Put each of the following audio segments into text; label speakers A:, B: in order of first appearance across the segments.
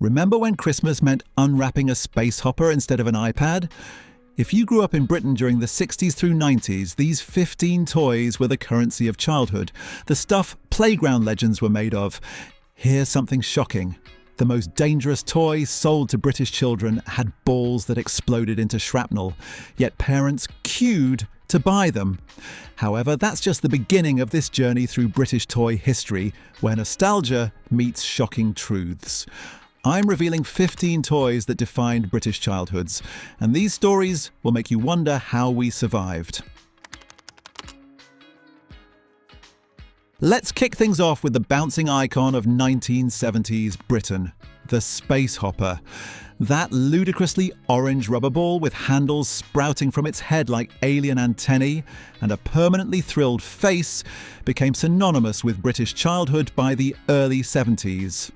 A: Remember when Christmas meant unwrapping a space hopper instead of an iPad? If you grew up in Britain during the 60s through 90s, these 15 toys were the currency of childhood, the stuff playground legends were made of. Here's something shocking. The most dangerous toy sold to British children had balls that exploded into shrapnel, yet parents queued to buy them. However, that's just the beginning of this journey through British toy history, where nostalgia meets shocking truths. I'm revealing 15 toys that defined British childhoods, and these stories will make you wonder how we survived. Let's kick things off with the bouncing icon of 1970s Britain, the space hopper. That ludicrously orange rubber ball with handles sprouting from its head like alien antennae and a permanently thrilled face became synonymous with British childhood by the early 70s.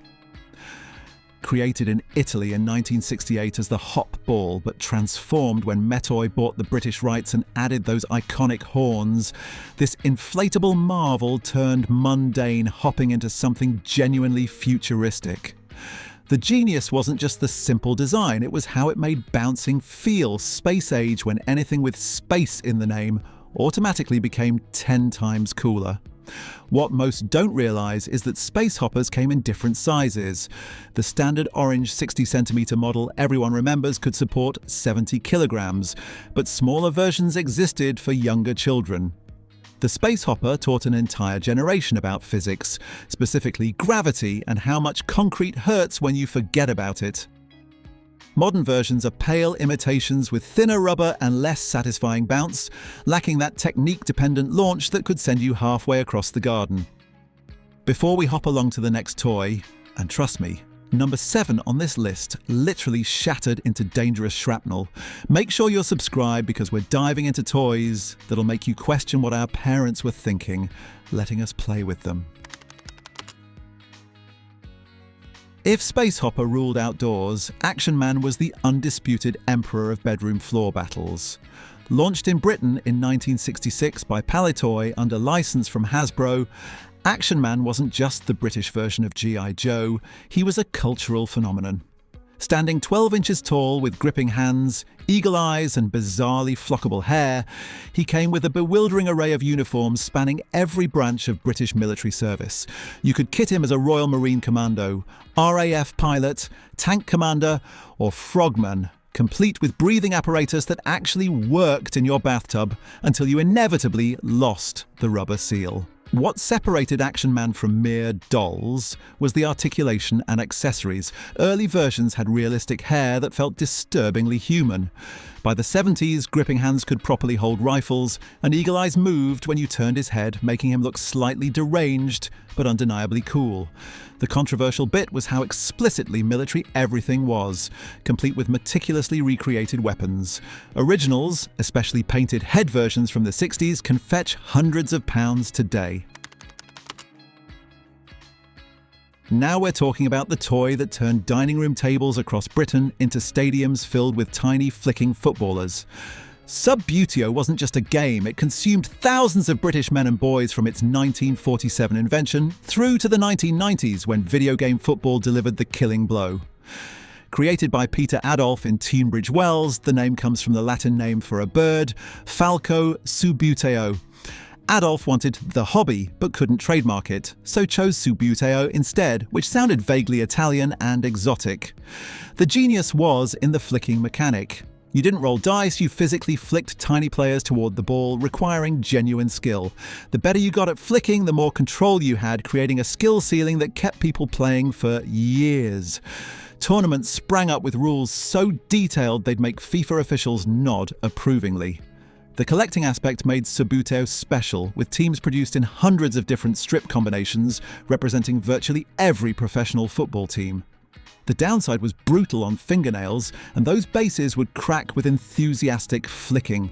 A: Created in Italy in 1968 as the hop ball, but transformed when Meccano bought the British rights and added those iconic horns, this inflatable marvel turned mundane hopping into something genuinely futuristic. The genius wasn't just the simple design, it was how it made bouncing feel space age when anything with space in the name automatically became 10 times cooler. What most don't realise is that space hoppers came in different sizes. The standard orange 60cm model everyone remembers could support 70 kilograms, but smaller versions existed for younger children. The space hopper taught an entire generation about physics, specifically gravity and how much concrete hurts when you forget about it. Modern versions are pale imitations with thinner rubber and less satisfying bounce, lacking that technique-dependent launch that could send you halfway across the garden. Before we hop along to the next toy, and trust me, number 7 on this list literally shattered into dangerous shrapnel, make sure you're subscribed because we're diving into toys that'll make you question what our parents were thinking, letting us play with them. If Space Hopper ruled outdoors, Action Man was the undisputed emperor of bedroom floor battles. Launched in Britain in 1966 by Palitoy under license from Hasbro, Action Man wasn't just the British version of G.I. Joe, he was a cultural phenomenon. Standing 12 inches tall with gripping hands, eagle eyes and bizarrely flockable hair, he came with a bewildering array of uniforms spanning every branch of British military service. You could kit him as a Royal Marine Commando, RAF pilot, tank commander or frogman, complete with breathing apparatus that actually worked in your bathtub until you inevitably lost the rubber seal. What separated Action Man from mere dolls was the articulation and accessories. Early versions had realistic hair that felt disturbingly human. By the 70s, gripping hands could properly hold rifles, and eagle eyes moved when you turned his head, making him look slightly deranged, but undeniably cool. The controversial bit was how explicitly military everything was, complete with meticulously recreated weapons. Originals, especially painted head versions from the 60s, can fetch hundreds of pounds today. Now we're talking about the toy that turned dining room tables across Britain into stadiums filled with tiny flicking footballers. Subbuteo wasn't just a game, it consumed thousands of British men and boys from its 1947 invention through to the 1990s when video game football delivered the killing blow. Created by Peter Adolph in Tunbridge Wells, the name comes from the Latin name for a bird, Falco Subbuteo. Adolph wanted the hobby, but couldn't trademark it, so chose Subbuteo instead, which sounded vaguely Italian and exotic. The genius was in the flicking mechanic. You didn't roll dice, you physically flicked tiny players toward the ball, requiring genuine skill. The better you got at flicking, the more control you had, creating a skill ceiling that kept people playing for years. Tournaments sprang up with rules so detailed they'd make FIFA officials nod approvingly. The collecting aspect made Subbuteo special, with teams produced in hundreds of different strip combinations representing virtually every professional football team. The downside was brutal on fingernails, and those bases would crack with enthusiastic flicking.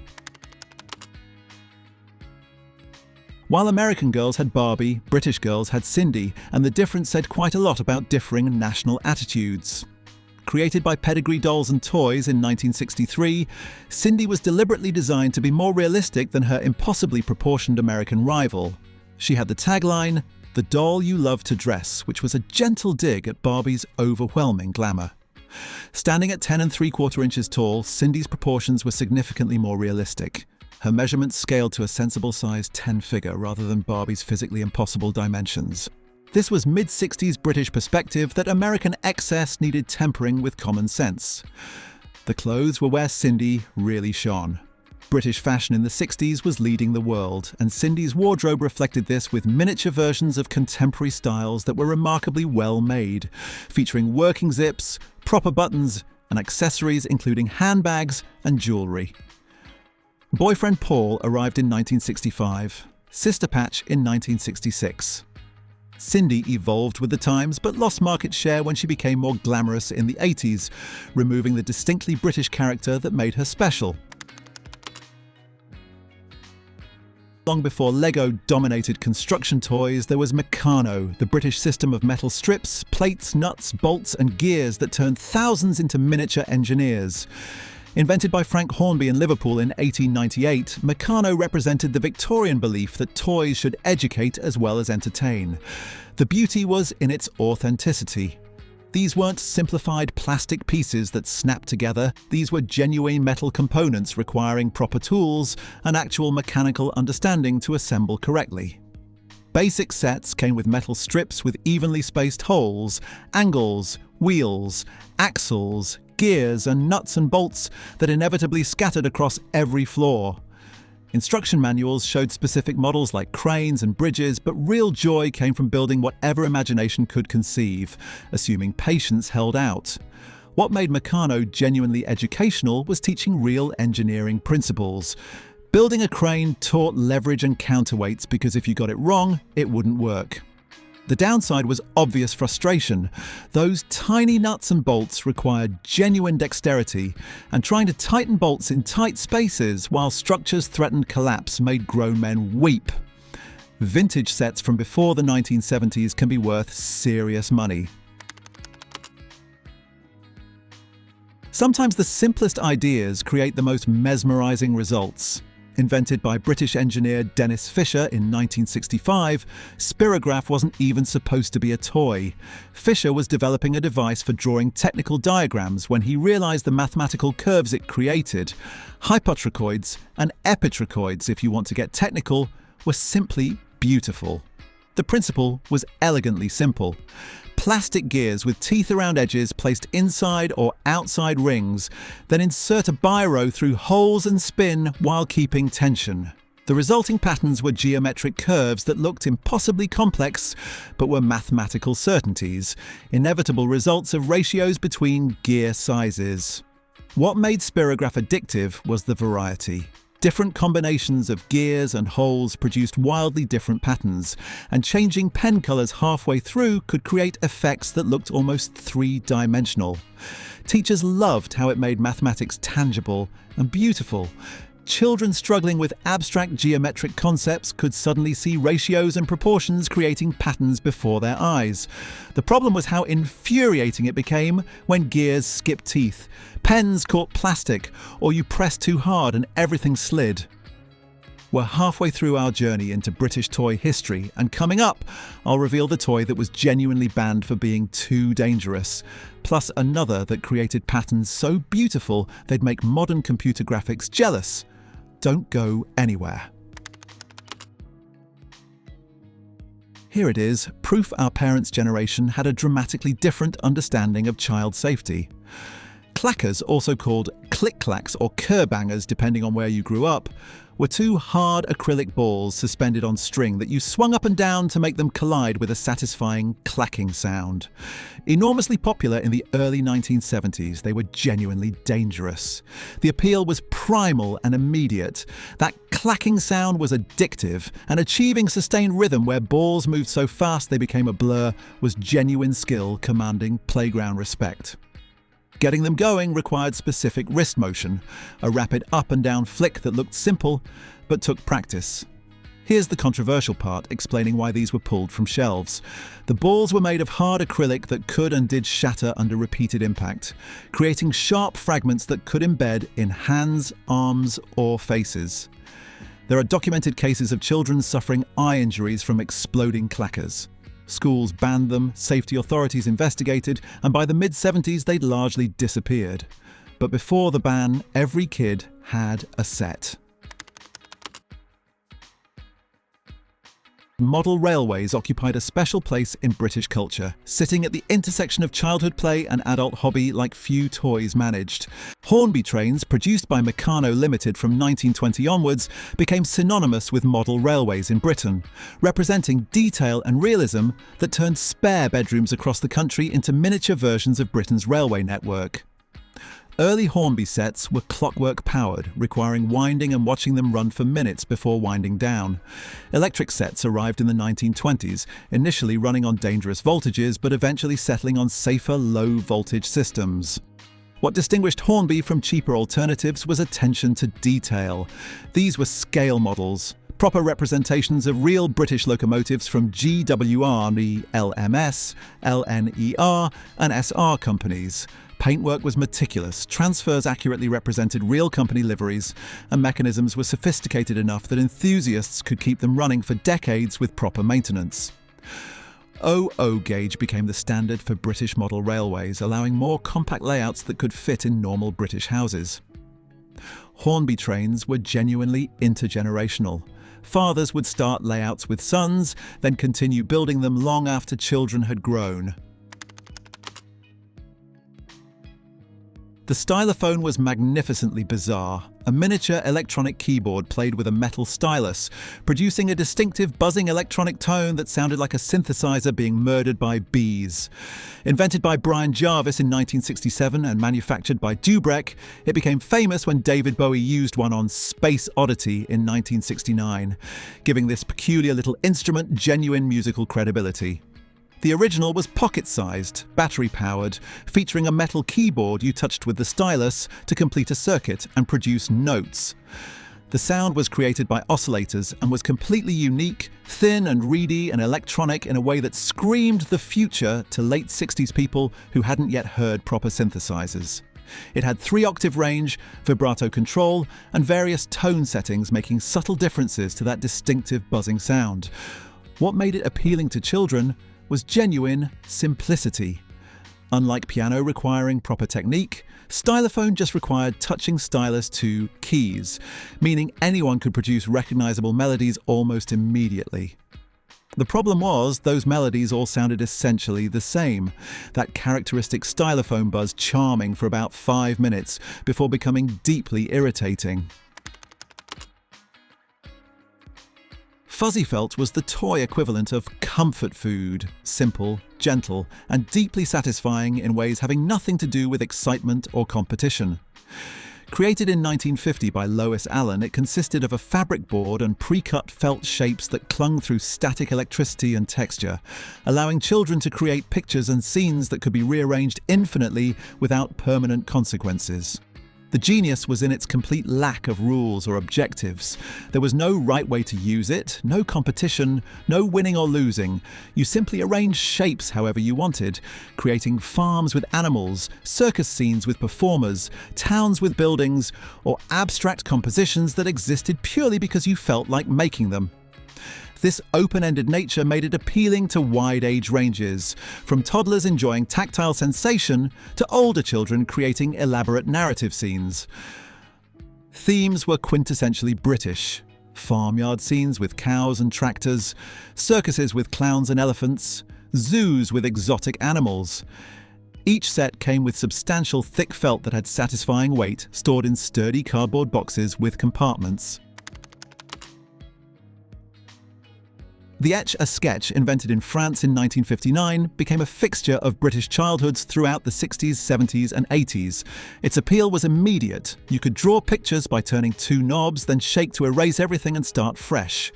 A: While American girls had Barbie, British girls had Sindy, and the difference said quite a lot about differing national attitudes. Created by Pedigree Dolls and Toys in 1963, Sindy was deliberately designed to be more realistic than her impossibly proportioned American rival. She had the tagline, the doll you love to dress, which was a gentle dig at Barbie's overwhelming glamour. Standing at 10 3/4 inches tall, Sindy's proportions were significantly more realistic. Her measurements scaled to a sensible size 10 figure rather than Barbie's physically impossible dimensions. This was mid-60s British perspective that American excess needed tempering with common sense. The clothes were where Sindy really shone. British fashion in the 60s was leading the world, and Sindy's wardrobe reflected this with miniature versions of contemporary styles that were remarkably well made, featuring working zips, proper buttons, and accessories including handbags and jewellery. Boyfriend Paul arrived in 1965, Sister Patch in 1966. Sindy evolved with the times but lost market share when she became more glamorous in the 80s, removing the distinctly British character that made her special. Long before Lego dominated construction toys, there was Meccano, the British system of metal strips, plates, nuts, bolts and gears that turned thousands into miniature engineers. Invented by Frank Hornby in Liverpool in 1898, Meccano represented the Victorian belief that toys should educate as well as entertain. The beauty was in its authenticity. These weren't simplified plastic pieces that snapped together, these were genuine metal components requiring proper tools and actual mechanical understanding to assemble correctly. Basic sets came with metal strips with evenly spaced holes, angles, wheels, axles, gears and nuts and bolts that inevitably scattered across every floor. Instruction manuals showed specific models like cranes and bridges, but real joy came from building whatever imagination could conceive, assuming patience held out. What made Meccano genuinely educational was teaching real engineering principles. Building a crane taught leverage and counterweights because if you got it wrong, it wouldn't work. The downside was obvious frustration. Those tiny nuts and bolts required genuine dexterity, and trying to tighten bolts in tight spaces while structures threatened collapse made grown men weep. Vintage sets from before the 1970s can be worth serious money. Sometimes the simplest ideas create the most mesmerizing results. Invented by British engineer Dennis Fisher in 1965, Spirograph wasn't even supposed to be a toy. Fisher was developing a device for drawing technical diagrams when he realized the mathematical curves it created. Hypotrochoids and epitrochoids, if you want to get technical, were simply beautiful. The principle was elegantly simple. Plastic gears with teeth around edges placed inside or outside rings, then insert a biro through holes and spin while keeping tension. The resulting patterns were geometric curves that looked impossibly complex, but were mathematical certainties, inevitable results of ratios between gear sizes. What made Spirograph addictive was the variety. Different combinations of gears and holes produced wildly different patterns, and changing pen colours halfway through could create effects that looked almost three-dimensional. Teachers loved how it made mathematics tangible and beautiful. Children struggling with abstract geometric concepts could suddenly see ratios and proportions creating patterns before their eyes. The problem was how infuriating it became when gears skipped teeth, pens caught plastic, or you pressed too hard and everything slid. We're halfway through our journey into British toy history, and coming up, I'll reveal the toy that was genuinely banned for being too dangerous, plus another that created patterns so beautiful they'd make modern computer graphics jealous. Don't go anywhere. Here it is, proof our parents' generation had a dramatically different understanding of child safety. Clackers, also called click-clacks or cur-bangers depending on where you grew up, were two hard acrylic balls suspended on string that you swung up and down to make them collide with a satisfying clacking sound. Enormously popular in the early 1970s, they were genuinely dangerous. The appeal was primal and immediate. That clacking sound was addictive, and achieving sustained rhythm where balls moved so fast they became a blur was genuine skill commanding playground respect. Getting them going required specific wrist motion, a rapid up and down flick that looked simple, but took practice. Here's the controversial part, explaining why these were pulled from shelves. The balls were made of hard acrylic that could and did shatter under repeated impact, creating sharp fragments that could embed in hands, arms, or faces. There are documented cases of children suffering eye injuries from exploding clackers. Schools banned them, safety authorities investigated, and by the mid-70s they'd largely disappeared. But before the ban, every kid had a set. Model railways occupied a special place in British culture, sitting at the intersection of childhood play and adult hobby like few toys managed. Hornby trains, produced by Meccano Limited from 1920 onwards, became synonymous with model railways in Britain, representing detail and realism that turned spare bedrooms across the country into miniature versions of Britain's railway network. Early Hornby sets were clockwork powered, requiring winding and watching them run for minutes before winding down. Electric sets arrived in the 1920s, initially running on dangerous voltages but eventually settling on safer low-voltage systems. What distinguished Hornby from cheaper alternatives was attention to detail. These were scale models, proper representations of real British locomotives from GWR, the LMS, LNER and SR companies. Paintwork was meticulous, transfers accurately represented real company liveries, and mechanisms were sophisticated enough that enthusiasts could keep them running for decades with proper maintenance. 00 gauge became the standard for British model railways, allowing more compact layouts that could fit in normal British houses. Hornby trains were genuinely intergenerational. Fathers would start layouts with sons, then continue building them long after children had grown. The Stylophone was magnificently bizarre, a miniature electronic keyboard played with a metal stylus, producing a distinctive buzzing electronic tone that sounded like a synthesizer being murdered by bees. Invented by Brian Jarvis in 1967 and manufactured by Dubrek, it became famous when David Bowie used one on Space Oddity in 1969, giving this peculiar little instrument genuine musical credibility. The original was pocket-sized, battery-powered, featuring a metal keyboard you touched with the stylus to complete a circuit and produce notes. The sound was created by oscillators and was completely unique, thin and reedy and electronic in a way that screamed the future to late 60s people who hadn't yet heard proper synthesizers. It had 3-octave range, vibrato control, and various tone settings, making subtle differences to that distinctive buzzing sound. What made it appealing to children was genuine simplicity. Unlike piano requiring proper technique, Stylophone just required touching stylus to keys, meaning anyone could produce recognizable melodies almost immediately. The problem was, those melodies all sounded essentially the same, that characteristic Stylophone buzz charming for about 5 minutes before becoming deeply irritating. Fuzzy felt was the toy equivalent of comfort food, simple, gentle, and deeply satisfying in ways having nothing to do with excitement or competition. Created in 1950 by Lois Allen, it consisted of a fabric board and pre-cut felt shapes that clung through static electricity and texture, allowing children to create pictures and scenes that could be rearranged infinitely without permanent consequences. The genius was in its complete lack of rules or objectives. There was no right way to use it, no competition, no winning or losing. You simply arranged shapes however you wanted, creating farms with animals, circus scenes with performers, towns with buildings, or abstract compositions that existed purely because you felt like making them. This open-ended nature made it appealing to wide age ranges, from toddlers enjoying tactile sensation to older children creating elaborate narrative scenes. Themes were quintessentially British: farmyard scenes with cows and tractors, circuses with clowns and elephants, zoos with exotic animals. Each set came with substantial thick felt that had satisfying weight, stored in sturdy cardboard boxes with compartments. The Etch A Sketch, invented in France in 1959, became a fixture of British childhoods throughout the 60s, 70s and 80s. Its appeal was immediate. You could draw pictures by turning 2 knobs, then shake to erase everything and start fresh.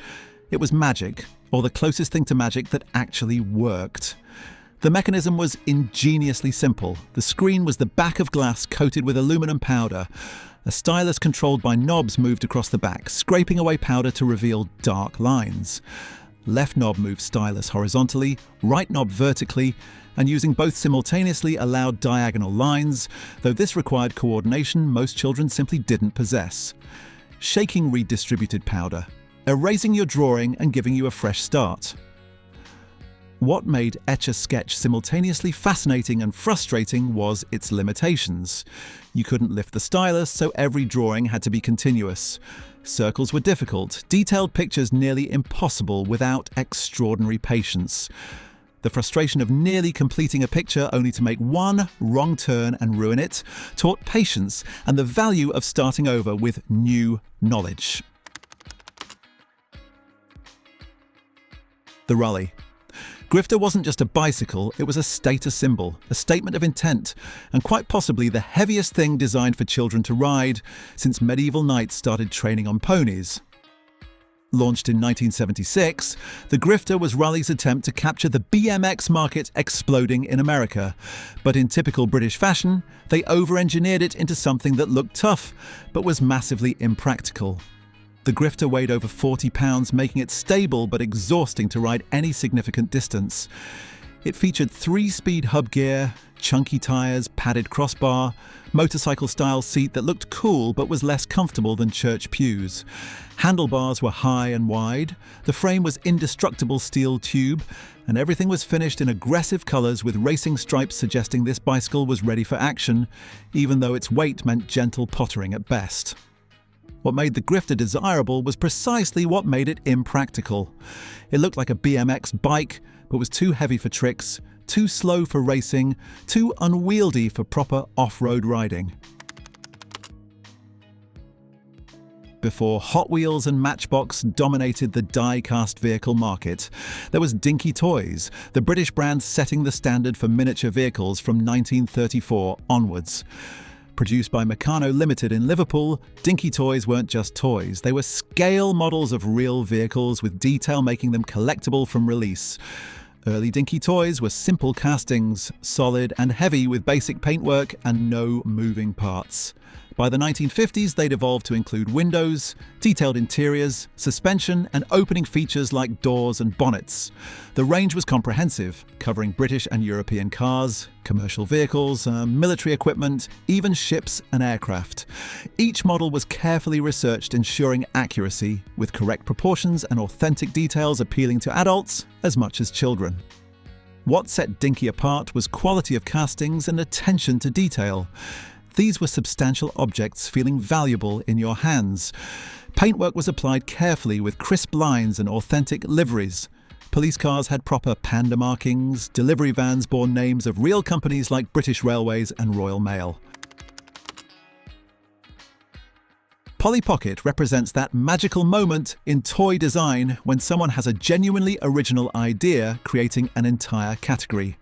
A: It was magic, or the closest thing to magic that actually worked. The mechanism was ingeniously simple. The screen was the back of glass coated with aluminum powder. A stylus controlled by knobs moved across the back, scraping away powder to reveal dark lines. Left knob moved stylus horizontally, right knob vertically, and using both simultaneously allowed diagonal lines, though this required coordination most children simply didn't possess. shaking redistributed powder, erasing your drawing and giving you a fresh start. What made Etch A Sketch simultaneously fascinating and frustrating was its limitations. You couldn't lift the stylus, so every drawing had to be continuous. Circles were difficult, detailed pictures nearly impossible without extraordinary patience. The frustration of nearly completing a picture only to make one wrong turn and ruin it taught patience and the value of starting over with new knowledge. The Raleigh. Grifter wasn't just a bicycle, it was a status symbol, a statement of intent, and quite possibly the heaviest thing designed for children to ride since medieval knights started training on ponies. Launched in 1976, the Grifter was Raleigh's attempt to capture the BMX market exploding in America. But in typical British fashion, they over-engineered it into something that looked tough, but was massively impractical. The Grifter weighed over 40 pounds, making it stable but exhausting to ride any significant distance. It featured 3-speed hub gear, chunky tyres, padded crossbar, motorcycle-style seat that looked cool but was less comfortable than church pews. Handlebars were high and wide, the frame was indestructible steel tube, and everything was finished in aggressive colours with racing stripes suggesting this bicycle was ready for action, even though its weight meant gentle pottering at best. What made the Grifter desirable was precisely what made it impractical. It looked like a BMX bike, but was too heavy for tricks, too slow for racing, too unwieldy for proper off-road riding. Before Hot Wheels and Matchbox dominated the die-cast vehicle market, there was Dinky Toys, the British brand setting the standard for miniature vehicles from 1934 onwards. Produced by Meccano Limited in Liverpool, Dinky Toys weren't just toys, they were scale models of real vehicles with detail making them collectible from release. Early Dinky Toys were simple castings, solid and heavy with basic paintwork and no moving parts. By the 1950s, they'd evolved to include windows, detailed interiors, suspension, and opening features like doors and bonnets. The range was comprehensive, covering British and European cars, commercial vehicles, military equipment, even ships and aircraft. Each model was carefully researched, ensuring accuracy, with correct proportions and authentic details appealing to adults as much as children. What set Dinky apart was quality of castings and attention to detail. These were substantial objects feeling valuable in your hands. Paintwork was applied carefully with crisp lines and authentic liveries. Police cars had proper panda markings, delivery vans bore names of real companies like British Railways and Royal Mail. Polly Pocket represents that magical moment in toy design when someone has a genuinely original idea, creating an entire category.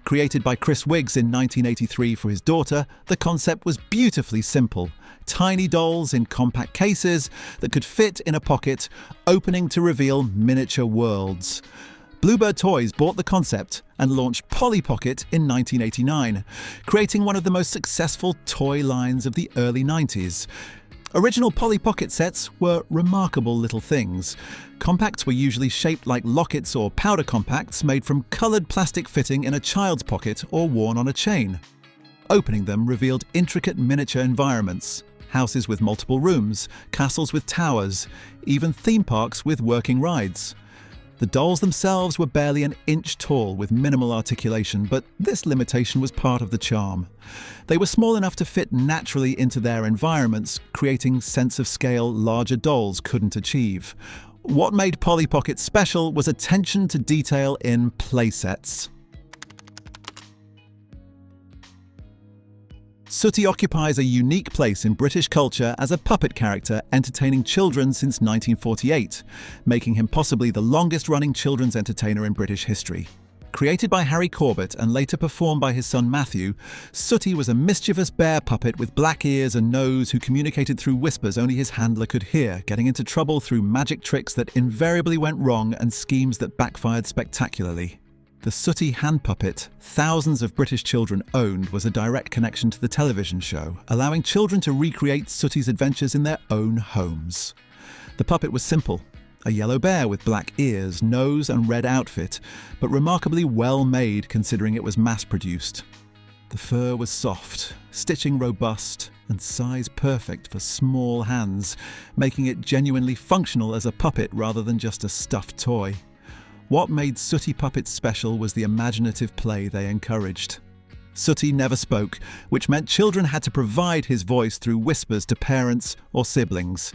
A: Created by Chris Wiggs in 1983 for his daughter, the concept was beautifully simple. Tiny dolls in compact cases that could fit in a pocket, opening to reveal miniature worlds. Bluebird Toys bought the concept and launched Polly Pocket in 1989, creating one of the most successful toy lines of the early 90s. Original Polly Pocket sets were remarkable little things. Compacts were usually shaped like lockets or powder compacts made from coloured plastic fitting in a child's pocket or worn on a chain. Opening them revealed intricate miniature environments, houses with multiple rooms, castles with towers, even theme parks with working rides. The dolls themselves were barely an inch tall with minimal articulation, but this limitation was part of the charm. They were small enough to fit naturally into their environments, creating sense of scale larger dolls couldn't achieve. What made Polly Pocket special was attention to detail in playsets. Sooty occupies a unique place in British culture as a puppet character entertaining children since 1948, making him possibly the longest-running children's entertainer in British history. Created by Harry Corbett and later performed by his son Matthew, Sooty was a mischievous bear puppet with black ears and nose who communicated through whispers only his handler could hear, getting into trouble through magic tricks that invariably went wrong and schemes that backfired spectacularly. The Sooty hand puppet thousands of British children owned was a direct connection to the television show, allowing children to recreate Sooty's adventures in their own homes. The puppet was simple, a yellow bear with black ears, nose and red outfit, but remarkably well made considering it was mass-produced. The fur was soft, stitching robust and size perfect for small hands, making it genuinely functional as a puppet rather than just a stuffed toy. What made Sooty puppets special was the imaginative play they encouraged. Sooty never spoke, which meant children had to provide his voice through whispers to parents or siblings.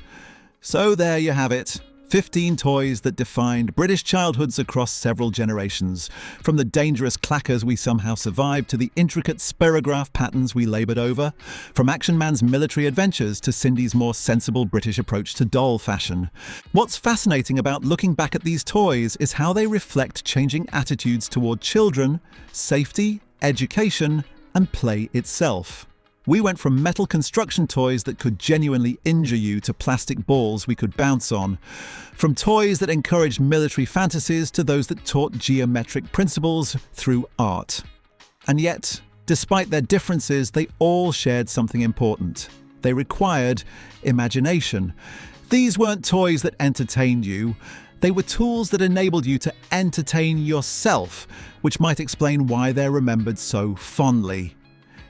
A: So there you have it. 15 toys that defined British childhoods across several generations, from the dangerous clackers we somehow survived to the intricate Spirograph patterns we laboured over, from Action Man's military adventures to Sindy's more sensible British approach to doll fashion. What's fascinating about looking back at these toys is how they reflect changing attitudes toward children, safety, education, and play itself. We went from metal construction toys that could genuinely injure you to plastic balls we could bounce on. From toys that encouraged military fantasies to those that taught geometric principles through art. And yet, despite their differences, they all shared something important. They required imagination. These weren't toys that entertained you. They were tools that enabled you to entertain yourself, which might explain why they're remembered so fondly.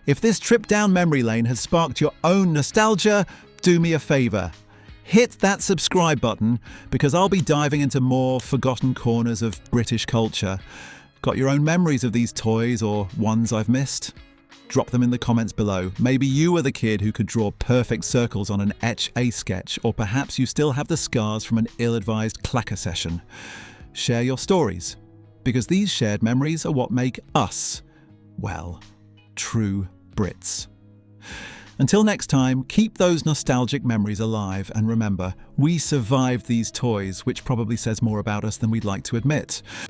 A: If this trip down memory lane has sparked your own nostalgia, do me a favour. Hit that subscribe button, because I'll be diving into more forgotten corners of British culture. Got your own memories of these toys or ones I've missed? Drop them in the comments below. Maybe you were the kid who could draw perfect circles on an Etch A Sketch, or perhaps you still have the scars from an ill-advised clacker session. Share your stories, because these shared memories are what make us, well, true Brits. Until next time, keep those nostalgic memories alive, and remember, we survived these toys, which probably says more about us than we'd like to admit.